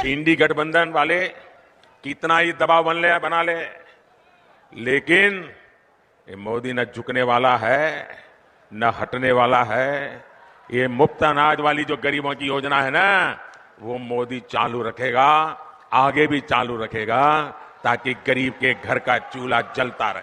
इंडी गठबंधन वाले कितना ही दबाव बना ले, लेकिन ये मोदी न झुकने वाला है न हटने वाला है। ये मुफ्त अनाज वाली जो गरीबों की योजना है ना, वो मोदी चालू रखेगा, आगे भी चालू रखेगा, ताकि गरीब के घर का चूल्हा जलता रहे।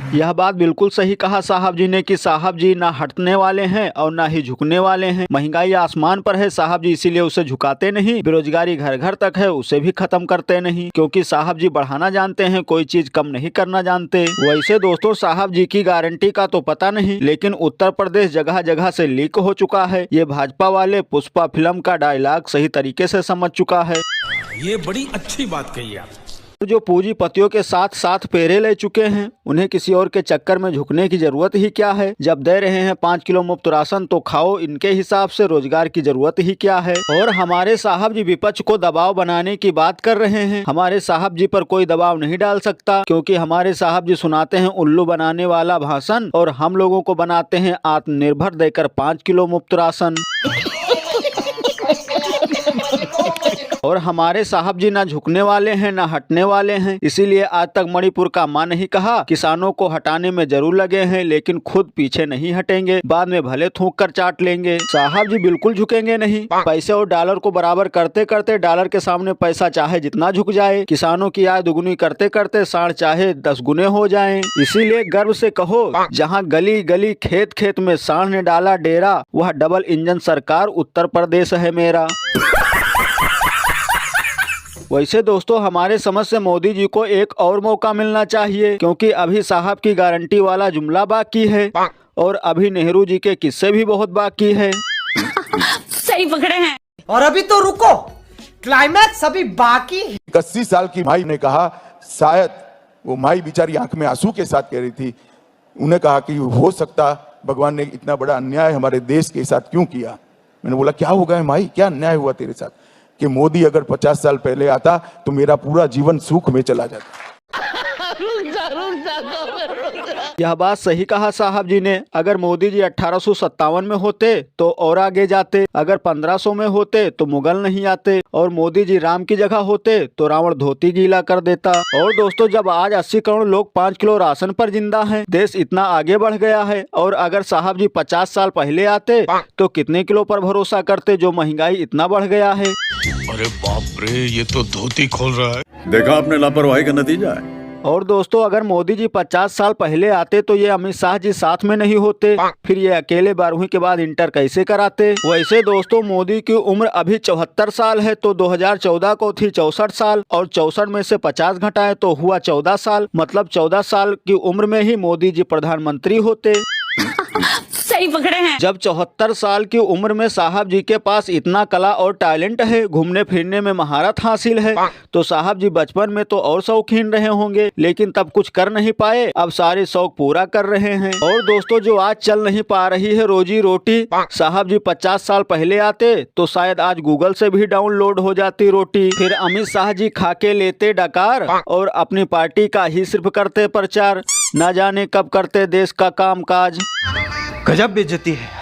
यह बात बिल्कुल सही कहा साहब जी ने कि साहब जी ना हटने वाले हैं और ना ही झुकने वाले हैं। महंगाई आसमान पर है साहब जी, इसीलिए उसे झुकाते नहीं। बेरोजगारी घर घर तक है, उसे भी खत्म करते नहीं, क्योंकि साहब जी बढ़ाना जानते हैं, कोई चीज कम नहीं करना जानते। वैसे दोस्तों साहब जी की गारंटी का तो पता नहीं, लेकिन उत्तर प्रदेश जगह जगह से लीक हो चुका है। ये भाजपा वाले पुष्पा फिल्म का डायलॉग सही तरीके से समझ चुका है। ये बड़ी अच्छी बात कही आप। जो पूंजीपतियों के साथ साथ फेरे ले चुके हैं, उन्हें किसी और के चक्कर में झुकने की जरूरत ही क्या है। जब दे रहे हैं 5 किलो मुफ्त राशन तो खाओ, इनके हिसाब से रोजगार की जरूरत ही क्या है। और हमारे साहब जी विपक्ष को दबाव बनाने की बात कर रहे हैं। हमारे साहब जी पर कोई दबाव नहीं डाल सकता, क्योंकि हमारे साहब जी सुनाते हैं उल्लू बनाने वाला भाषण, और हम लोगों को बनाते हैं आत्मनिर्भर देकर 5 किलो मुफ्त राशन। और हमारे साहब जी ना झुकने वाले हैं ना हटने वाले हैं, इसीलिए आज तक मणिपुर का मां नहीं कहा। किसानों को हटाने में जरूर लगे हैं, लेकिन खुद पीछे नहीं हटेंगे, बाद में भले थूक कर चाट लेंगे। साहब जी बिल्कुल झुकेंगे नहीं। पैसे और डॉलर को बराबर करते करते डॉलर के सामने पैसा चाहे जितना झुक जाए। किसानों की आय दुगुनी करते करते साढ़ चाहे 10 गुने हो जाए। इसीलिए गर्व से कहो, जहाँ गली गली खेत खेत में सांड ने डाला डेरा, वह डबल इंजन सरकार उत्तर प्रदेश है मेरा। वैसे दोस्तों हमारे समझ से मोदी जी को एक और मौका मिलना चाहिए, क्योंकि अभी साहब की गारंटी वाला जुमला बाकी है, और अभी नेहरू जी के किस्से भी बहुत बाकी है। सही पकड़े हैं। और अभी तो रुको, क्लाइमैक्स अभी बाकी है। 80 साल की माई ने कहा, शायद वो माई बेचारी आंख में आंसू के साथ कह रही थी, उन्हें कहा कि हो सकता भगवान ने इतना बड़ा अन्याय हमारे देश के साथ क्यों किया। मैंने बोला क्या हो गया माई, क्या अन्याय हुआ तेरे साथ? कि मोदी अगर 50 साल पहले आता तो मेरा पूरा जीवन सुख में चला जाता। यह बात सही कहा साहब जी ने। अगर मोदी जी 1857 में होते तो और आगे जाते, अगर 1500 में होते तो मुगल नहीं आते, और मोदी जी राम की जगह होते तो रावण धोती गीला कर देता। और दोस्तों जब आज 80 करोड़ लोग 5 किलो राशन पर जिंदा हैं, देश इतना आगे बढ़ गया है, और अगर साहब जी 50 साल पहले आते तो कितने किलो पर भरोसा करते, जो महंगाई इतना बढ़ गया है। अरे बाप रे, ये तो धोती खोल रहा है। देखा आपने लापरवाही का नतीजा है। और दोस्तों अगर मोदी जी 50 साल पहले आते तो ये अमित शाह जी साथ में नहीं होते, फिर ये अकेले 12वीं के बाद इंटर कैसे कराते। वैसे दोस्तों मोदी की उम्र अभी 74 साल है, तो 2014 को थी 64 साल, और 64 में से 50 घटाए तो हुआ 14 साल। मतलब 14 साल की उम्र में ही मोदी जी प्रधानमंत्री होते। सही पकड़े हैं। जब 74 साल की उम्र में साहब जी के पास इतना कला और टैलेंट है, घूमने फिरने में महारत हासिल है, तो साहब जी बचपन में तो और शौकीन रहे होंगे, लेकिन तब कुछ कर नहीं पाए, अब सारे शौक पूरा कर रहे हैं। और दोस्तों जो आज चल नहीं पा रही है रोजी रोटी, साहब जी 50 साल पहले आते तो शायद आज गूगल से भी डाउनलोड हो जाती रोटी। फिर अमित शाह जी खा के लेते डकार, और अपनी पार्टी का ही सिर्फ करते प्रचार, न जाने कब करते देश का काम काज। गजब बेइज्जती है।